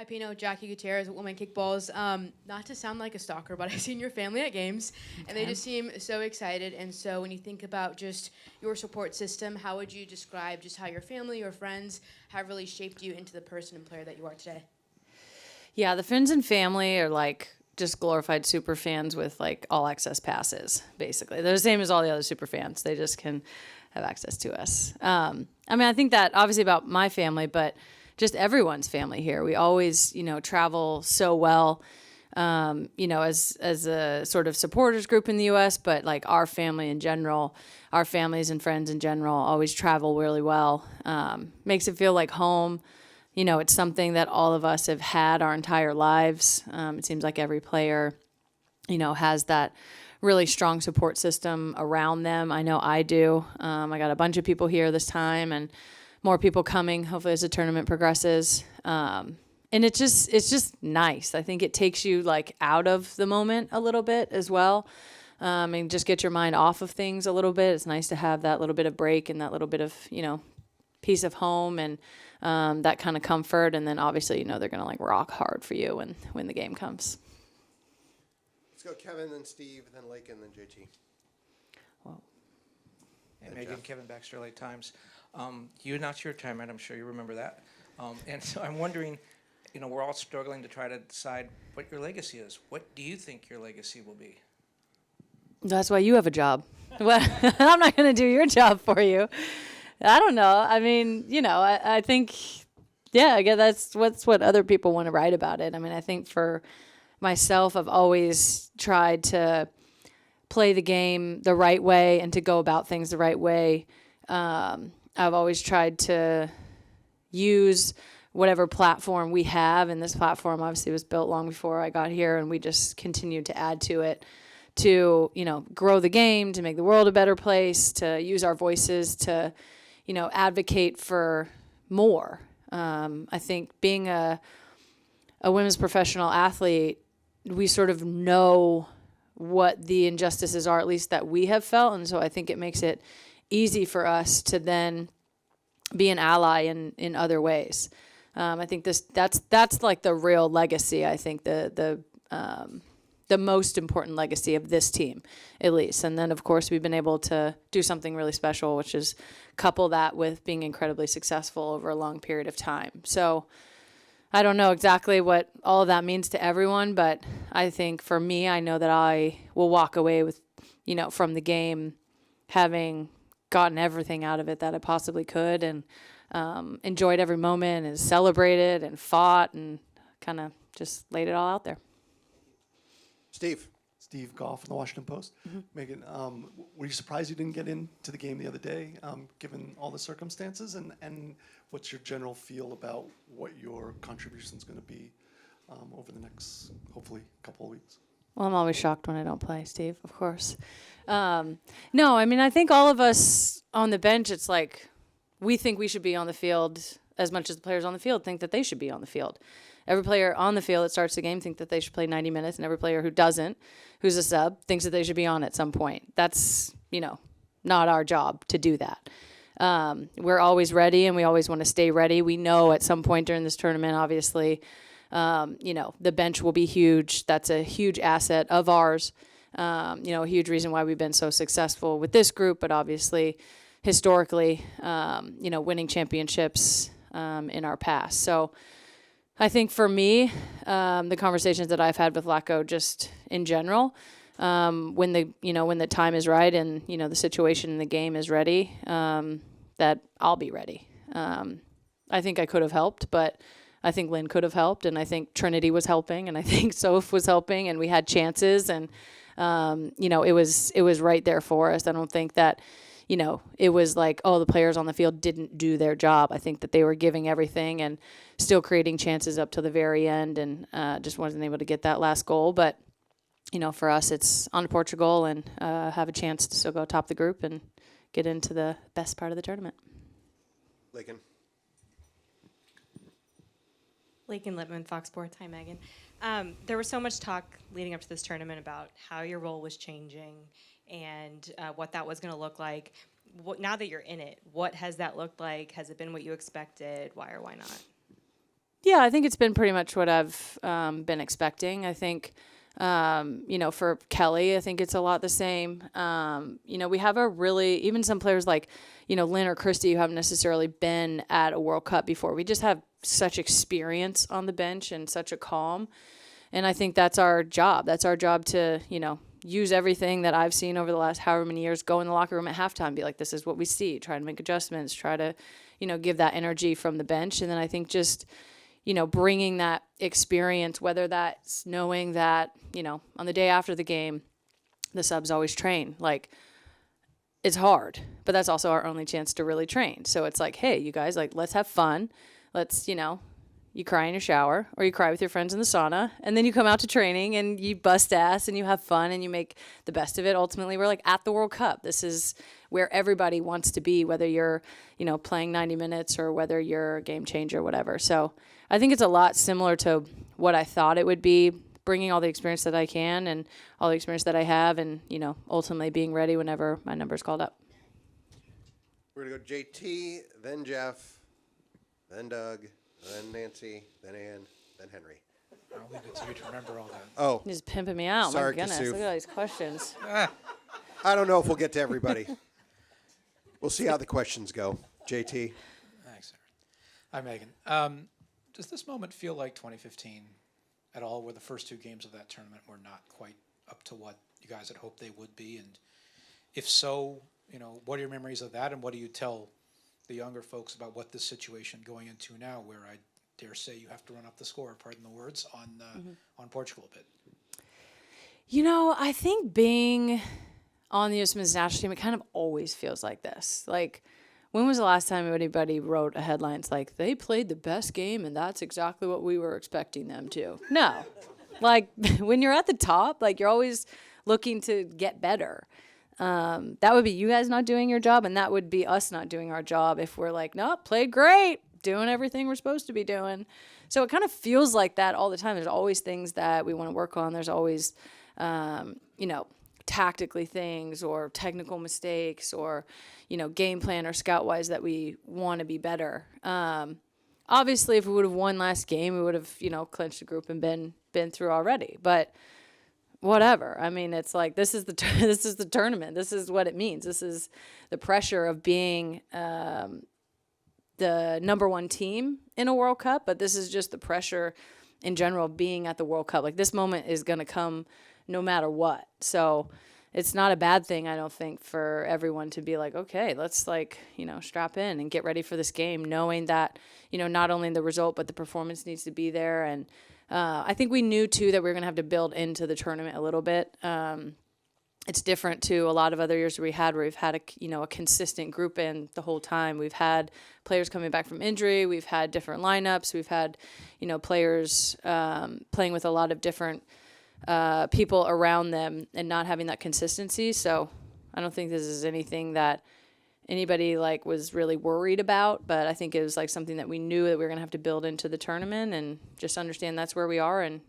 Hi, Pino. Jackie Gutierrez with Women Kickballs. Not to sound like a stalker, but I've seen your family at games, and they just seem so excited. And so when you think about just your support system, how would you describe just how your family, your friends have really shaped you into the person and player that you are today? Yeah, the friends and family are like just glorified super fans with like all access passes, basically. They're the same as all the other super fans. They just can have access to us. I mean, I think that obviously about my family, but just everyone's family here. We always, travel so well, as a sort of supporters group in the U.S., but like our family in general, our families and friends in general always travel really well. Makes it feel like home. It's something that all of us have had our entire lives. It seems like every player, has that really strong support system around them. I know I do. I got a bunch of people here this time and more people coming, hopefully, as the tournament progresses. And it's just nice. I think it takes you like out of the moment a little bit as well. And just get your mind off of things a little bit. It's nice to have that little bit of break and that little bit of, peace of home and that kind of comfort. And then obviously, they're going to like rock hard for you when the game comes. Let's go Kevin, then Steve, then Lakin, then JT. Hey, And Megan, Jeff. Kevin Baxter, Late Times. You announced your retirement. I'm sure you remember that. And so I'm wondering, we're all struggling to try to decide what your legacy is. What do you think your legacy will be? That's why you have a job. Well, I'm not going to do your job for you. I don't know. I mean, I think, yeah, I guess that's what other people want to write about it. I mean, I think for myself, I've always tried to play the game the right way and to go about things the right way. I've always tried to use whatever platform we have, and this platform obviously was built long before I got here, and we just continued to add to it to, grow the game, to make the world a better place, to use our voices to, advocate for more. I think being a women's professional athlete, we sort of know what the injustices are, at least that we have felt. And so I think it makes it easy for us to then be an ally in other ways. I think that's like the real legacy. I think the most important legacy of this team, at least. And then, of course, we've been able to do something really special, which is couple that with being incredibly successful over a long period of time. So I don't know exactly what all of that means to everyone, but I think for me, I know that I will walk away with, from the game having gotten everything out of it that I possibly could and enjoyed every moment and celebrated and fought and kind of just laid it all out there. Steve Goff from the Washington Post. Mm-hmm. Megan, were you surprised you didn't get into the game the other day, given all the circumstances? And what's your general feel about what your contribution is going to be over the next, hopefully, couple of weeks? Well, I'm always shocked when I don't play, Steve, of course. No, I mean, I think all of us on the bench, it's like we think we should be on the field as much as the players on the field think that they should be on the field. Every player on the field that starts the game thinks that they should play 90 minutes, and every player who doesn't, who's a sub, thinks that they should be on at some point. That's, not our job to do that. We're always ready, and we always want to stay ready. We know at some point during this tournament, obviously, the bench will be huge. That's a huge asset of ours. A huge reason why we've been so successful with this group, but obviously, historically, winning championships in our past. So I think for me, the conversations that I've had with Lacko just in general, when the time is right and, the situation in the game is ready, that I'll be ready. I think I could have helped, but I think Lynn could have helped, and I think Trinity was helping, and I think Soph was helping, and we had chances, and, it was right there for us. I don't think that, it was like, oh, the players on the field didn't do their job. I think that they were giving everything and still creating chances up to the very end and just wasn't able to get that last goal. But, for us, it's on to Portugal and have a chance to still go top the group and get into the best part of the tournament. Lakin. Lakin Lippman, Fox Sports. Hi, Megan. There was so much talk leading up to this tournament about how your role was changing and what that was going to look like. Now that you're in it, what has that looked like? Has it been what you expected? Why or why not? Yeah, I think it's been pretty much what I've been expecting. I think, for Kelly, I think it's a lot the same. We have even some players like, Lynn or Christy who haven't necessarily been at a World Cup before. We just have such experience on the bench and such a calm. And I think that's our job. That's our job to, use everything that I've seen over the last however many years, go in the locker room at halftime, be like, this is what we see, try to make adjustments, try to, give that energy from the bench. And then I think just, bringing that experience, whether that's knowing that, on the day after the game, the subs always train. Like, it's hard, but that's also our only chance to really train. So it's like, hey, you guys, like, let's have fun. Let's, you cry in your shower or you cry with your friends in the sauna, and then you come out to training and you bust ass and you have fun and you make the best of it. Ultimately, we're like at the World Cup. This is where everybody wants to be, whether you're, playing 90 minutes or whether you're a game changer or whatever. So I think it's a lot similar to what I thought it would be, bringing all the experience that I can and all the experience that I have, and, ultimately being ready whenever my number's called up. We're going to go JT, then Jeff, then Doug, then Nancy, then Ann, then Henry. I'll leave it to you to remember all that. Oh, He's pimping me out. Sorry, My goodness. Kasuf. Look at all these questions. I don't know if we'll get to everybody. We'll see how the questions go. JT. Thanks, Aaron. Hi, Megan. Does this moment feel like 2015 at all, where the first two games of that tournament were not quite up to what you guys had hoped they would be? And if so, what are your memories of that, and what do you tell the younger folks about what this situation going into now, where I dare say you have to run up the score, pardon the words, on Portugal a bit? I think being on the U.S. Men's National Team, it kind of always feels like this. Like, when was the last time anybody wrote a headline? It's like, they played the best game and that's exactly what we were expecting them to. No. Like, when you're at the top, like, you're always looking to get better. That would be you guys not doing your job, and that would be us not doing our job if we're like, nope, played great, doing everything we're supposed to be doing. So it kind of feels like that all the time. There's always things that we want to work on. There's always, tactically things or technical mistakes or, game plan or scout-wise that we want to be better. Obviously, if we would have won last game, we would have, clinched the group and been through already. But whatever. I mean, it's like, this is the tournament. This is what it means. This is the pressure of being the number one team in a World Cup, but this is just the pressure in general of being at the World Cup. Like, this moment is going to come no matter what. So it's not a bad thing, I don't think, for everyone to be like, okay, let's strap in and get ready for this game, knowing that, not only the result, but the performance needs to be there. And I think we knew, too, that we were going to have to build into the tournament a little bit. It's different to a lot of other years where we've had a consistent group in the whole time. We've had players coming back from injury. We've had different lineups. We've had, players playing with a lot of different people around them and not having that consistency. So I don't think this is anything that anybody was really worried about, but I think it was something that we knew that we were going to have to build into the tournament and just understand that's where we are. And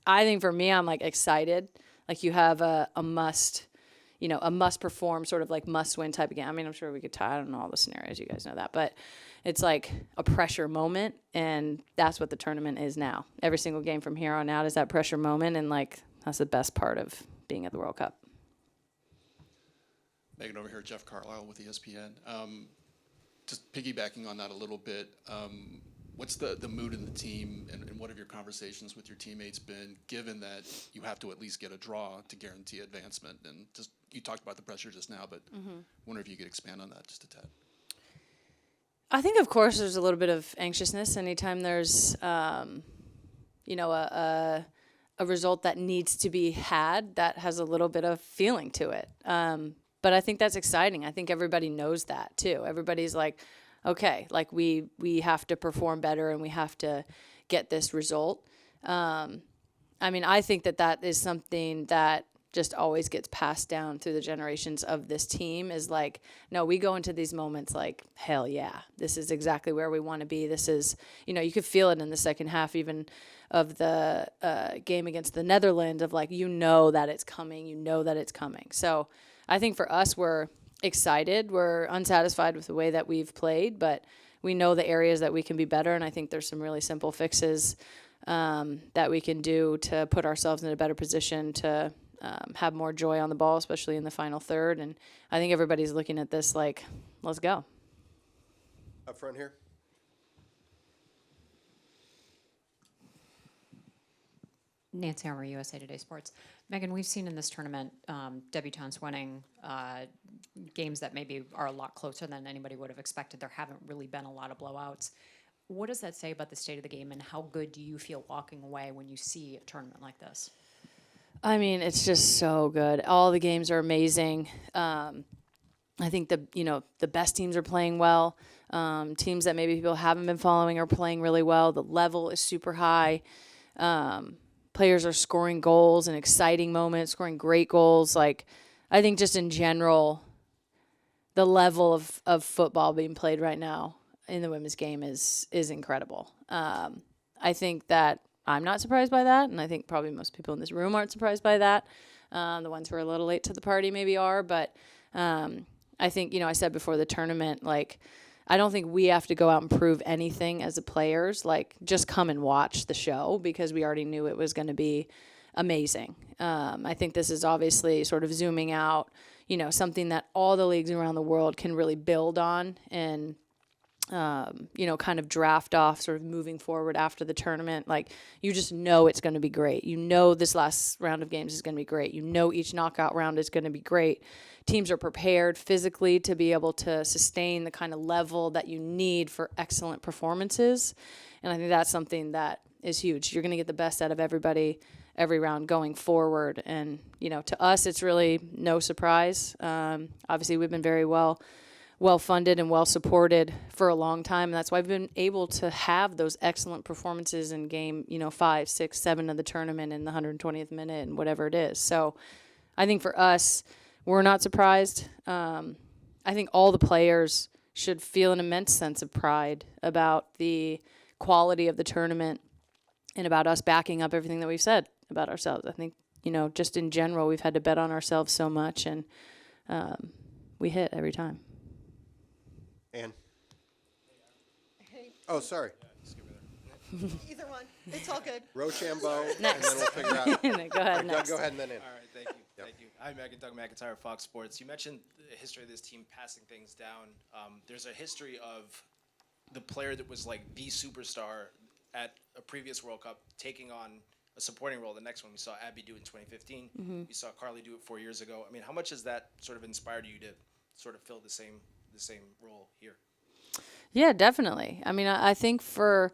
I think for me, I'm excited. You have a must perform, sort of must win type of game. I mean, I'm sure we could I don't know all the scenarios, you guys know that, but it's a pressure moment, and that's what the tournament is now. Every single game from here on out is that pressure moment, and that's the best part of being at the World Cup. Megan, over here, Jeff Carlisle with ESPN. Just piggybacking on that a little bit, what's the mood in the team, and what have your conversations with your teammates been, given that you have to at least get a draw to guarantee advancement? And just, you talked about the pressure just now, but I wonder if you could expand on that just a tad. I think, of course, there's a little bit of anxiousness anytime there's, a result that needs to be had that has a little bit of feeling to it. But I think that's exciting. I think everybody knows that, too. Everybody's okay, we have to perform better and we have to get this result. I mean, I think that is something that just always gets passed down through the generations of this team is no, we go into these moments hell yeah, this is exactly where we want to be. This is, you could feel it in the second half even of the game against the Netherlands of that it's coming. So I think for us, we're excited. We're unsatisfied with the way that we've played, but we know the areas that we can be better, and I think there's some really simple fixes that we can do to put ourselves in a better position to have more joy on the ball, especially in the final third. And I think everybody's looking at this like, let's go. Up front here. Nancy Armour, USA Today Sports. Megan, we've seen in this tournament debutantes winning games that maybe are a lot closer than anybody would have expected. There haven't really been a lot of blowouts. What does that say about the state of the game, and how good do you feel walking away when you see a tournament like this? I mean, it's just so good. All the games are amazing. I think the best teams are playing well. Teams that maybe people haven't been following are playing really well. The level is super high. Players are scoring goals in exciting moments, scoring great goals. Like, I think just in general, the level of football being played right now in the women's game is incredible. I think that I'm not surprised by that, and I think probably most people in this room aren't surprised by that. The ones who are a little late to the party maybe are, but I think, I said before the tournament, like, I don't think we have to go out and prove anything as the players. Like, just come and watch the show because we already knew it was going to be amazing. I think this is obviously sort of zooming out, something that all the leagues around the world can really build on and, kind of draft off sort of moving forward after the tournament. Like, you just know it's going to be great. This last round of games is going to be great. Each knockout round is going to be great. Teams are prepared physically to be able to sustain the kind of level that you need for excellent performances. And I think that's something that is huge. You're going to get the best out of everybody every round going forward. And, to us, it's really no surprise. Obviously, we've been very well funded and well supported for a long time. And that's why we've been able to have those excellent performances in game, 5, 6, 7 of the tournament in the 120th minute and whatever it is. So I think for us, we're not surprised. I think all the players should feel an immense sense of pride about the quality of the tournament and about us backing up everything that we've said about ourselves. I think, just in general, we've had to bet on ourselves so much, and we hit every time. Ann. Oh, sorry. Either one. It's all good. Rochambeau, Next. and then we'll figure out. Go ahead, Doug, next. go ahead and then in. All right, thank you. Thank you. Hi, Megan. Doug McIntyre, Fox Sports. You mentioned the history of this team passing things down. There's a history of the player that was like the superstar at a previous World Cup taking on a supporting role. The next one we saw Abby do in 2015. Mm-hmm. We saw Carly do it 4 years ago. I mean, how much has that sort of inspired you to sort of fill the same role here? Yeah, definitely. I mean, I think for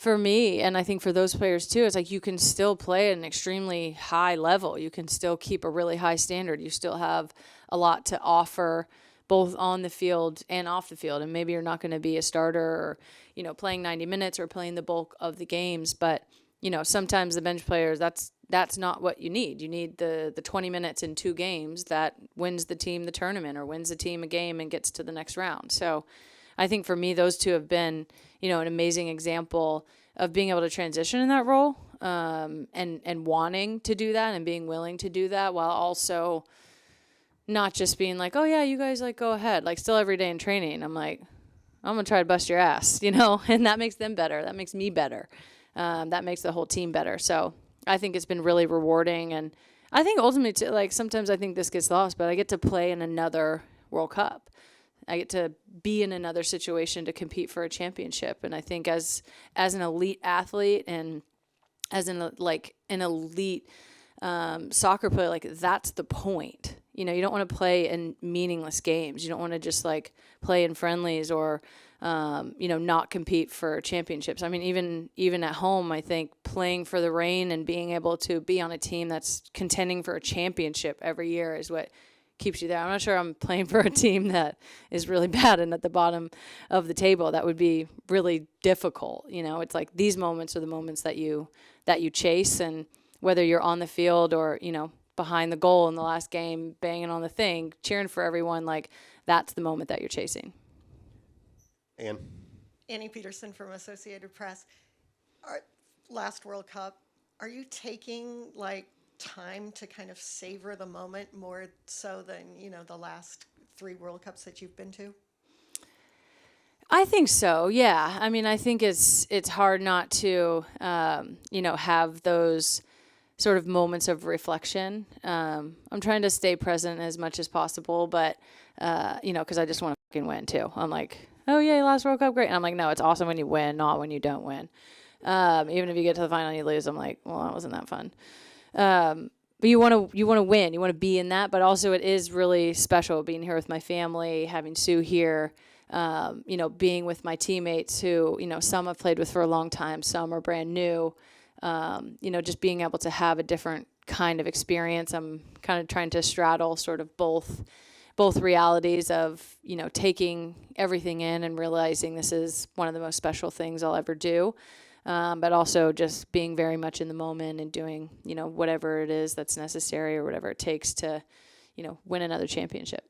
me, and I think for those players too, it's like you can still play at an extremely high level. You can still keep a really high standard. You still have a lot to offer both on the field and off the field. And maybe you're not going to be a starter or, playing 90 minutes or playing the bulk of the games. But, sometimes the bench players, that's not what you need. You need the 20 minutes in 2 games that wins the team the tournament or wins the team a game and gets to the next round. So I think for me, those two have been, an amazing example of being able to transition in that role and wanting to do that and being willing to do that while also not just being like, oh, yeah, you guys, like, go ahead. Like, still every day in training, I'm like, I'm going to try to bust your ass, and that makes them better. That makes me better. That makes the whole team better. So I think it's been really rewarding. And I think ultimately, like, sometimes I think this gets lost, but I get to play in another World Cup. I get to be in another situation to compete for a championship. And I think as an elite athlete and as an elite soccer player, like, that's the point. You don't want to play in meaningless games. You don't want to just like play in friendlies or, not compete for championships. I mean, even at home, I think playing for the Reign and being able to be on a team that's contending for a championship every year is what keeps you there. I'm not sure I'm playing for a team that is really bad and at the bottom of the table. That would be really difficult. It's like these moments are the moments that you chase, and whether you're on the field or, behind the goal in the last game, banging on the thing, cheering for everyone, like, that's the moment that you're chasing. Ann. Annie Peterson from Associated Press. Last World Cup, are you taking, like, time to kind of savor the moment more so than, the last 3 World Cups that you've been to? I think so. Yeah. I mean, I think it's hard not to, have those sort of moments of reflection. I'm trying to stay present as much as possible, but because I just want to fucking win too. I'm like, oh yeah, last World Cup, great. And I'm like, no, it's awesome when you win, not when you don't win. Even if you get to the final and you lose, I'm like, well, that wasn't that fun. But you want to win. You want to be in that. But also, it is really special being here with my family, having Sue here. Being with my teammates who, some I've played with for a long time, some are brand new. Just being able to have a different kind of experience. I'm kind of trying to straddle sort of both realities of, taking everything in and realizing this is one of the most special things I'll ever do. But also just being very much in the moment and doing, whatever it is that's necessary or whatever it takes to, win another championship.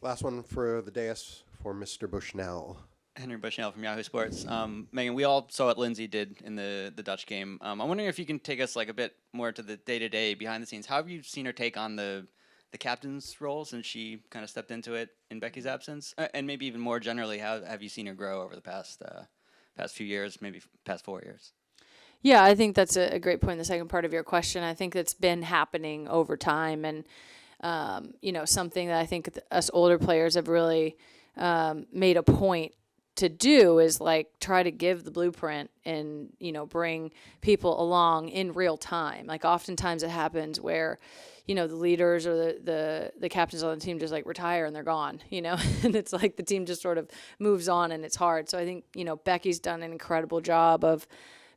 Last one for the dais for Mr. Bushnell. Henry Bushnell from Yahoo Sports. Megan, we all saw what Lindsay did in the Dutch game. I'm wondering if you can take us like a bit more to the day-to-day behind the scenes. How have you seen her take on the captain's role since she kind of stepped into it in Becky's absence? And maybe even more generally, how have you seen her grow over the past few years, maybe past 4 years? Yeah, I think that's a great point in the second part of your question. I think it's been happening over time and, something that I think us older players have really made a point to do is like try to give the blueprint and, bring people along in real time. Like oftentimes it happens where, the leaders or the captains on the team just like retire and they're gone, and it's like the team just sort of moves on and it's hard. So I think, Becky's done an incredible job of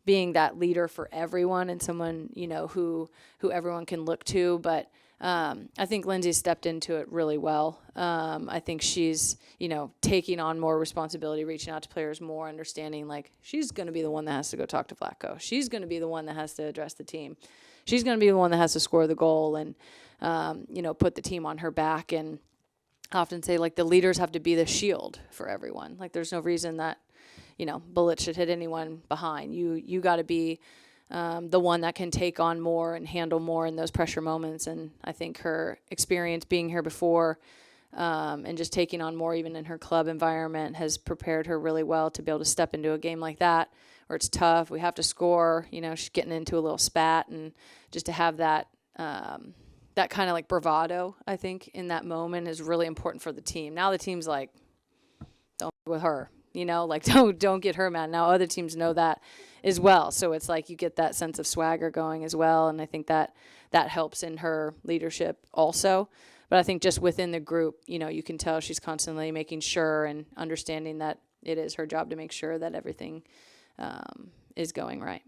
being that leader for everyone and someone, who everyone can look to. But I think Lindsay stepped into it really well. I think she's, taking on more responsibility, reaching out to players more, understanding like she's going to be the one that has to go talk to Vlatko. She's going to be the one that has to address the team. She's going to be the one that has to score the goal and, put the team on her back. And I often say like the leaders have to be the shield for everyone. Like there's no reason that, bullets should hit anyone behind. You got to be the one that can take on more and handle more in those pressure moments. And I think her experience being here before and just taking on more even in her club environment has prepared her really well to be able to step into a game like that where it's tough. We have to score. She's getting into a little spat and just to have that that kind of like bravado, I think, in that moment is really important for the team. Now the team's like, don't with her. Like don't get her mad. Now other teams know that as well. So it's like you get that sense of swagger going as well. And I think that helps in her leadership also. But I think just within the group, you can tell she's constantly making sure and understanding that it is her job to make sure that everything is going right.